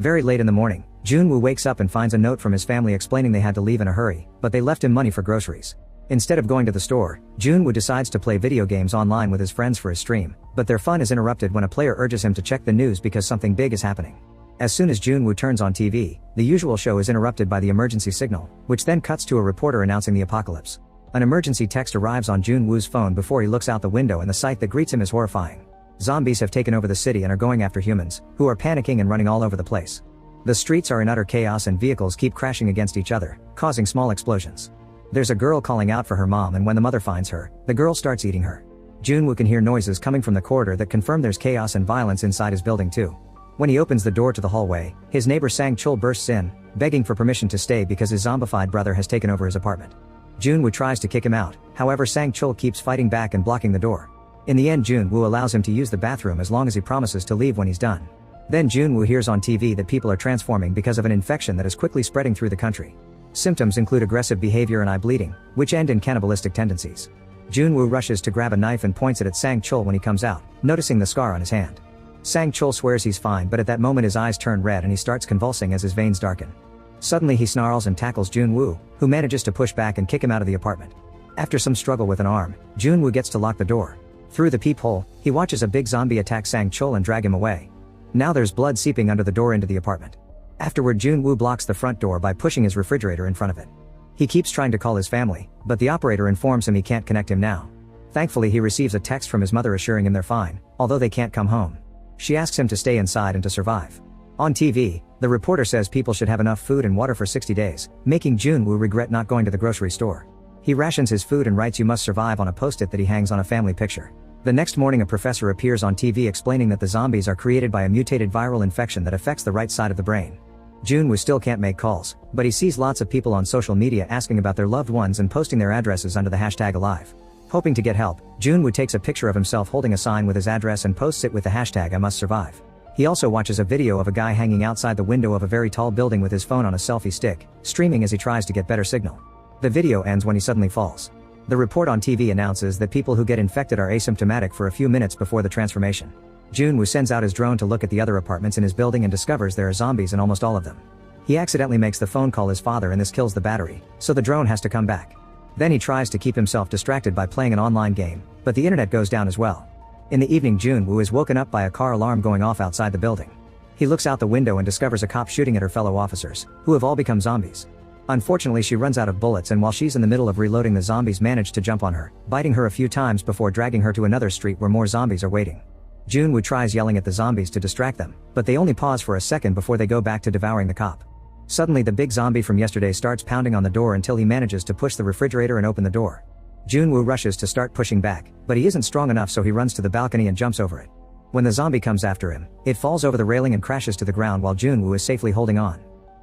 Very late in the morning, Junwoo wakes up and finds a note from his family explaining they had to leave in a hurry, but they left him money for groceries. Instead of going to the store, Junwoo decides to play video games online with his friends for his stream, but their fun is interrupted when a player urges him to check the news because something big is happening. As soon as Junwoo turns on TV, the usual show is interrupted by the emergency signal, which then cuts to a reporter announcing the apocalypse. An emergency text arrives on Junwoo's phone before he looks out the window and the sight that greets him is horrifying. Zombies have taken over the city and are going after humans, who are panicking and running all over the place. The streets are in utter chaos and vehicles keep crashing against each other, causing small explosions. There's a girl calling out for her mom, and when the mother finds her, the girl starts eating her. Junwoo can hear noises coming from the corridor that confirm there's chaos and violence inside his building too. When he opens the door to the hallway, his neighbor Sang-chul bursts in, begging for permission to stay because his zombified brother has taken over his apartment. Junwoo tries to kick him out, however Sang-chul keeps fighting back and blocking the door. In the end, Junwoo allows him to use the bathroom as long as he promises to leave when he's done. Then Junwoo hears on TV that people are transforming because of an infection that is quickly spreading through the country. Symptoms include aggressive behavior and eye bleeding, which end in cannibalistic tendencies. Junwoo rushes to grab a knife and points it at Sang-chul when he comes out, noticing the scar on his hand. Sang-chul swears he's fine, but at that moment his eyes turn red and he starts convulsing as his veins darken. Suddenly he snarls and tackles Junwoo, who manages to push back and kick him out of the apartment. After some struggle with an arm, Junwoo gets to lock the door. Through the peephole, he watches a big zombie attack Sang-chul and drag him away. Now there's blood seeping under the door into the apartment. Afterward, Junwoo blocks the front door by pushing his refrigerator in front of it. He keeps trying to call his family, but the operator informs him he can't connect him now. Thankfully, he receives a text from his mother assuring him they're fine, although they can't come home. She asks him to stay inside and to survive. On TV, the reporter says people should have enough food and water for 60 days, making Junwoo regret not going to the grocery store. He rations his food and writes "You must survive" on a post-it that he hangs on a family picture. The next morning, a professor appears on TV explaining that the zombies are created by a mutated viral infection that affects the right side of the brain. Junwoo still can't make calls, but he sees lots of people on social media asking about their loved ones and posting their addresses under the hashtag alive. Hoping to get help, Junwoo takes a picture of himself holding a sign with his address and posts it with the hashtag I must survive. He also watches a video of a guy hanging outside the window of a very tall building with his phone on a selfie stick, streaming as he tries to get better signal. The video ends when he suddenly falls. The report on TV announces that people who get infected are asymptomatic for a few minutes before the transformation. Junwoo sends out his drone to look at the other apartments in his building and discovers there are zombies in almost all of them. He accidentally makes the phone call his father and this kills the battery, so the drone has to come back. Then he tries to keep himself distracted by playing an online game, but the internet goes down as well. In the evening, Junwoo is woken up by a car alarm going off outside the building. He looks out the window and discovers a cop shooting at her fellow officers, who have all become zombies. Unfortunately, she runs out of bullets, and while she's in the middle of reloading, the zombies manage to jump on her, biting her a few times before dragging her to another street where more zombies are waiting. Junwoo tries yelling at the zombies to distract them, but they only pause for a second before they go back to devouring the cop. Suddenly, the big zombie from yesterday starts pounding on the door until he manages to push the refrigerator and open the door. Junwoo rushes to start pushing back, but he isn't strong enough, so he runs to the balcony and jumps over it. When the zombie comes after him, it falls over the railing and crashes to the ground while Junwoo is safely holding on.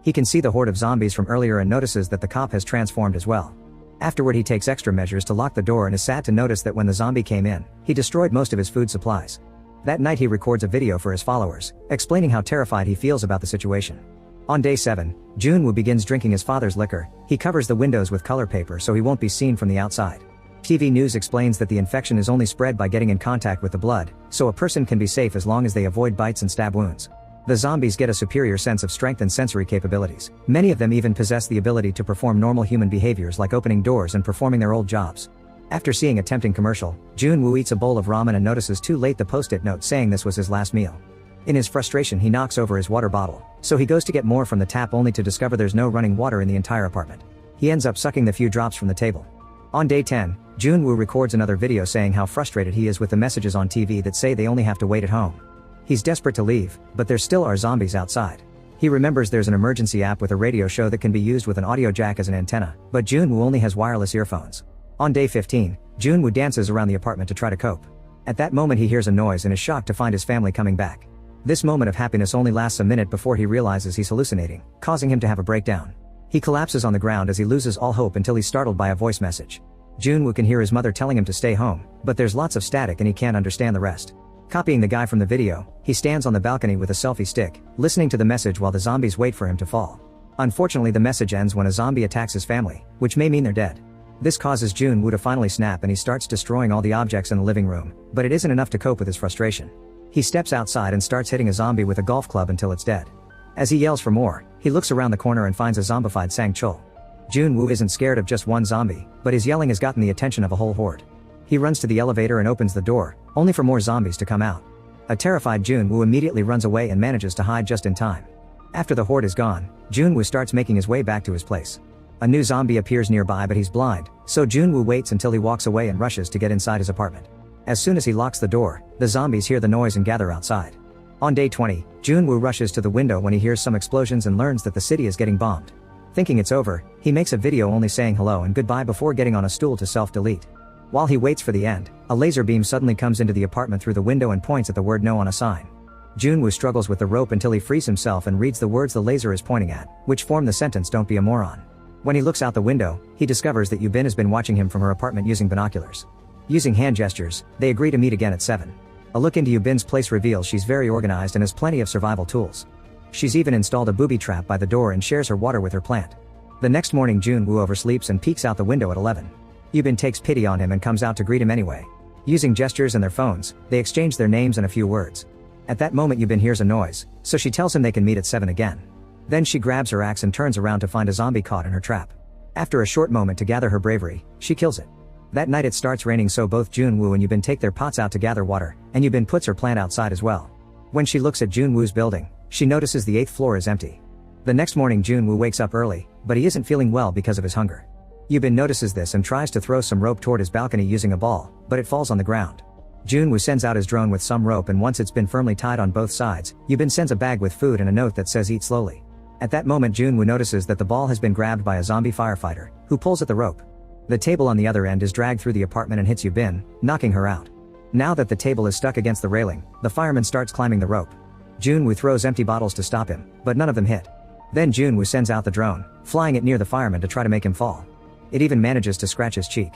He can see the horde of zombies from earlier and notices that the cop has transformed as well. Afterward, he takes extra measures to lock the door and is sad to notice that when the zombie came in, he destroyed most of his food supplies. That night, he records a video for his followers, explaining how terrified he feels about the situation. On day 7, Junwoo begins drinking his father's liquor. He covers the windows with color paper so he won't be seen from the outside. TV news explains that the infection is only spread by getting in contact with the blood, so a person can be safe as long as they avoid bites and stab wounds. The zombies get a superior sense of strength and sensory capabilities. Many of them even possess the ability to perform normal human behaviors like opening doors and performing their old jobs. After seeing a tempting commercial, Junwoo eats a bowl of ramen and notices too late the post-it note saying this was his last meal. In his frustration, he knocks over his water bottle, so he goes to get more from the tap only to discover there's no running water in the entire apartment. He ends up sucking the few drops from the table. On day 10, Junwoo records another video saying how frustrated he is with the messages on TV that say they only have to wait at home. He's desperate to leave, but there still are zombies outside. He remembers there's an emergency app with a radio show that can be used with an audio jack as an antenna, but Junwoo only has wireless earphones. On day 15, Junwoo dances around the apartment to try to cope. At that moment, he hears a noise and is shocked to find his family coming back. This moment of happiness only lasts a minute before he realizes he's hallucinating, causing him to have a breakdown. He collapses on the ground as he loses all hope until he's startled by a voice message. Junwoo can hear his mother telling him to stay home, but there's lots of static and he can't understand the rest. Copying the guy from the video, he stands on the balcony with a selfie stick, listening to the message while the zombies wait for him to fall. Unfortunately, the message ends when a zombie attacks his family, which may mean they're dead. This causes Junwoo to finally snap and he starts destroying all the objects in the living room, but it isn't enough to cope with his frustration. He steps outside and starts hitting a zombie with a golf club until it's dead. As he yells for more, he looks around the corner and finds a zombified Sang-chul. Jun-woo isn't scared of just one zombie, but his yelling has gotten the attention of a whole horde. He runs to the elevator and opens the door, only for more zombies to come out. A terrified Jun-woo immediately runs away and manages to hide just in time. After the horde is gone, Jun-woo starts making his way back to his place. A new zombie appears nearby, but he's blind, so Jun-woo waits until he walks away and rushes to get inside his apartment. As soon as he locks the door, the zombies hear the noise and gather outside. On day 20, Jun-woo rushes to the window when he hears some explosions and learns that the city is getting bombed. Thinking it's over, he makes a video only saying hello and goodbye before getting on a stool to self-delete. While he waits for the end, a laser beam suddenly comes into the apartment through the window and points at the word no on a sign. Jun-woo struggles with the rope until he frees himself and reads the words the laser is pointing at, which form the sentence "Don't be a moron." When he looks out the window, he discovers that Yubin has been watching him from her apartment using binoculars. Using hand gestures, they agree to meet again at 7. A look into Yubin's place reveals she's very organized and has plenty of survival tools. She's even installed a booby trap by the door and shares her water with her plant. The next morning Jun-woo oversleeps and peeks out the window at 11. Yubin takes pity on him and comes out to greet him anyway. Using gestures and their phones, they exchange their names and a few words. At that moment Yubin hears a noise, so she tells him they can meet at 7 again. Then she grabs her axe and turns around to find a zombie caught in her trap. After a short moment to gather her bravery, she kills it. That night it starts raining, so both Jun-woo and Yubin take their pots out to gather water, and Yubin puts her plant outside as well. When she looks at Jun-woo's building, she notices the 8th floor is empty. The next morning Jun-woo wakes up early, but he isn't feeling well because of his hunger. Yubin notices this and tries to throw some rope toward his balcony using a ball, but it falls on the ground. Jun-woo sends out his drone with some rope, and once it's been firmly tied on both sides, Yubin sends a bag with food and a note that says "Eat slowly." At that moment Jun-woo notices that the ball has been grabbed by a zombie firefighter, who pulls at the rope. The table on the other end is dragged through the apartment and hits Yubin, knocking her out. Now that the table is stuck against the railing, the fireman starts climbing the rope. Jun-woo throws empty bottles to stop him, but none of them hit. Then Jun-woo sends out the drone, flying it near the fireman to try to make him fall. It even manages to scratch his cheek.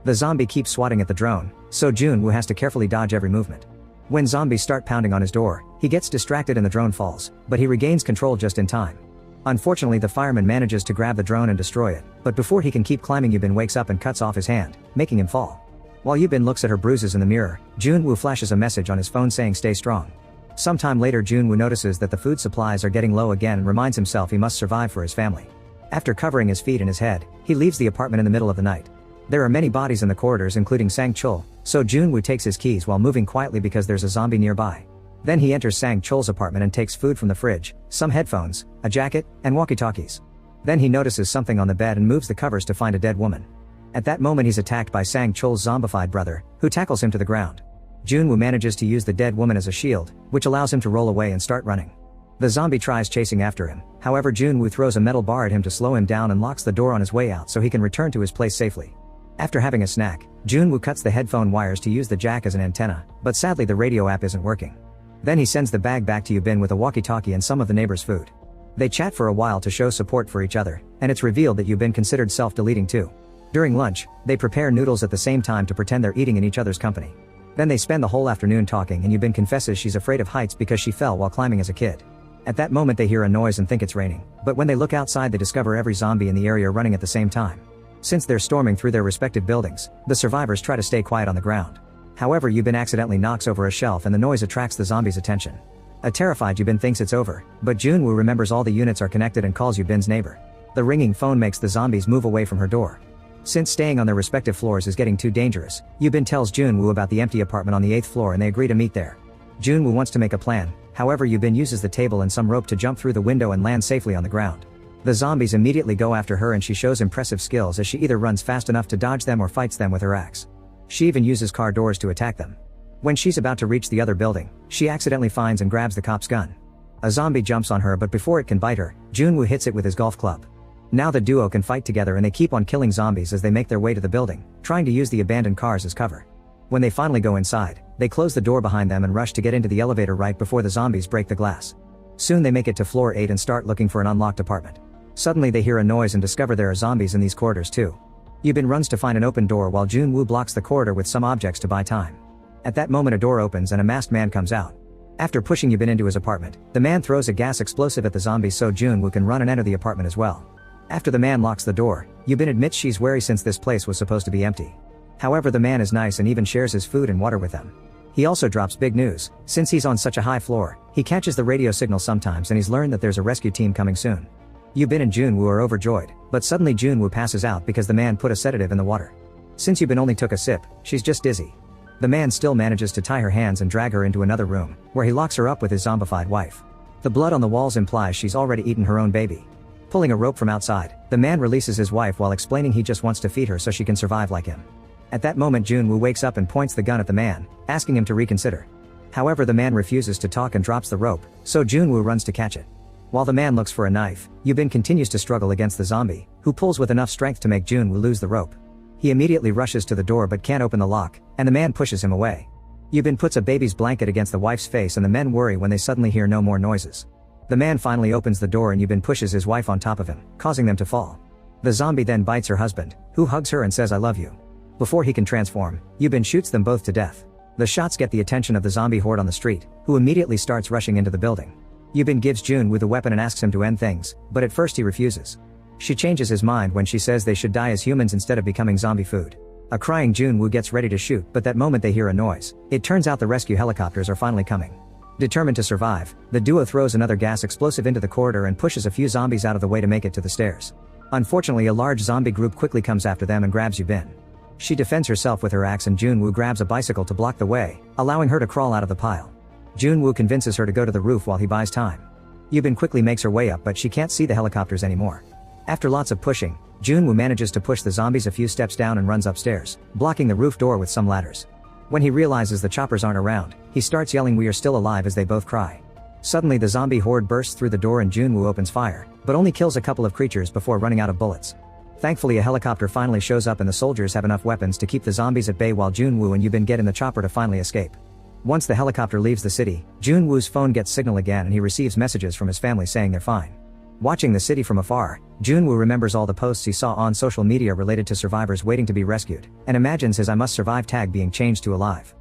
The zombie keeps swatting at the drone, so Jun-woo has to carefully dodge every movement. When zombies start pounding on his door, he gets distracted and the drone falls, but he regains control just in time. Unfortunately, the fireman manages to grab the drone and destroy it, but before he can keep climbing, Yubin wakes up and cuts off his hand, making him fall. While Yubin looks at her bruises in the mirror, Jun-woo flashes a message on his phone saying "Stay strong." Sometime later Jun-woo notices that the food supplies are getting low again and reminds himself he must survive for his family. After covering his feet and his head, he leaves the apartment in the middle of the night. There are many bodies in the corridors including Sang-chul, so Jun-woo takes his keys while moving quietly because there's a zombie nearby. Then he enters Sang-chul's apartment and takes food from the fridge, some headphones, a jacket, and walkie-talkies. Then he notices something on the bed and moves the covers to find a dead woman. At that moment he's attacked by Sang-chul's zombified brother, who tackles him to the ground. Jun-woo manages to use the dead woman as a shield, which allows him to roll away and start running. The zombie tries chasing after him, however Jun-woo throws a metal bar at him to slow him down and locks the door on his way out so he can return to his place safely. After having a snack, Jun-woo cuts the headphone wires to use the jack as an antenna, but sadly the radio app isn't working. Then he sends the bag back to Yubin with a walkie-talkie and some of the neighbors' food. They chat for a while to show support for each other, and it's revealed that Yubin considered self-deleting too. During lunch, they prepare noodles at the same time to pretend they're eating in each other's company. Then they spend the whole afternoon talking, and Yubin confesses she's afraid of heights because she fell while climbing as a kid. At that moment they hear a noise and think it's raining, but when they look outside they discover every zombie in the area running at the same time. Since they're storming through their respective buildings, the survivors try to stay quiet on the ground. However, Yubin accidentally knocks over a shelf and the noise attracts the zombies' attention. A terrified Yubin thinks it's over, but Jun-woo remembers all the units are connected and calls Yubin's neighbor. The ringing phone makes the zombies move away from her door. Since staying on their respective floors is getting too dangerous, Yubin tells Jun-woo about the empty apartment on the 8th floor and they agree to meet there. Jun-woo wants to make a plan, however Yubin uses the table and some rope to jump through the window and land safely on the ground. The zombies immediately go after her and she shows impressive skills as she either runs fast enough to dodge them or fights them with her axe. She even uses car doors to attack them. When she's about to reach the other building, she accidentally finds and grabs the cop's gun. A zombie jumps on her, but before it can bite her, Jun-woo hits it with his golf club. Now the duo can fight together and they keep on killing zombies as they make their way to the building, trying to use the abandoned cars as cover. When they finally go inside, they close the door behind them and rush to get into the elevator right before the zombies break the glass. Soon they make it to floor 8 and start looking for an unlocked apartment. Suddenly they hear a noise and discover there are zombies in these corridors too. Yubin runs to find an open door while Jun-woo blocks the corridor with some objects to buy time. At that moment a door opens and a masked man comes out. After pushing Yubin into his apartment, the man throws a gas explosive at the zombies so Jun-woo can run and enter the apartment as well. After the man locks the door, Yubin admits she's wary since this place was supposed to be empty. However, the man is nice and even shares his food and water with them. He also drops big news. Since he's on such a high floor, he catches the radio signal sometimes and he's learned that there's a rescue team coming soon. Yubin and Junwoo are overjoyed, but suddenly Junwoo passes out because the man put a sedative in the water. Since Yubin only took a sip, she's just dizzy. The man still manages to tie her hands and drag her into another room, where he locks her up with his zombified wife. The blood on the walls implies she's already eaten her own baby. Pulling a rope from outside, the man releases his wife while explaining he just wants to feed her so she can survive like him. At that moment Junwoo wakes up and points the gun at the man, asking him to reconsider. However, the man refuses to talk and drops the rope, so Junwoo runs to catch it. While the man looks for a knife, Yubin continues to struggle against the zombie, who pulls with enough strength to make Junwoo lose the rope. He immediately rushes to the door but can't open the lock, and the man pushes him away. Yubin puts a baby's blanket against the wife's face and the men worry when they suddenly hear no more noises. The man finally opens the door and Yubin pushes his wife on top of him, causing them to fall. The zombie then bites her husband, who hugs her and says I love you. Before he can transform, Yubin shoots them both to death. The shots get the attention of the zombie horde on the street, who immediately starts rushing into the building. Yubin gives Junwoo the weapon and asks him to end things, but at first he refuses. She changes his mind when she says they should die as humans instead of becoming zombie food. A crying Junwoo gets ready to shoot, but that moment they hear a noise. It turns out the rescue helicopters are finally coming. Determined to survive, the duo throws another gas explosive into the corridor and pushes a few zombies out of the way to make it to the stairs. Unfortunately, a large zombie group quickly comes after them and grabs Yubin. She defends herself with her axe and Junwoo grabs a bicycle to block the way, allowing her to crawl out of the pile. Junwoo convinces her to go to the roof while he buys time. Yubin quickly makes her way up but she can't see the helicopters anymore. After lots of pushing, Junwoo manages to push the zombies a few steps down and runs upstairs, blocking the roof door with some ladders. When he realizes the choppers aren't around, he starts yelling we are still alive as they both cry. Suddenly the zombie horde bursts through the door and Junwoo opens fire, but only kills a couple of creatures before running out of bullets. Thankfully a helicopter finally shows up and the soldiers have enough weapons to keep the zombies at bay while Junwoo and Yubin get in the chopper to finally escape. Once the helicopter leaves the city, Junwoo's phone gets signal again and he receives messages from his family saying they're fine. Watching the city from afar, Junwoo remembers all the posts he saw on social media related to survivors waiting to be rescued, and imagines his I must survive tag being changed to alive.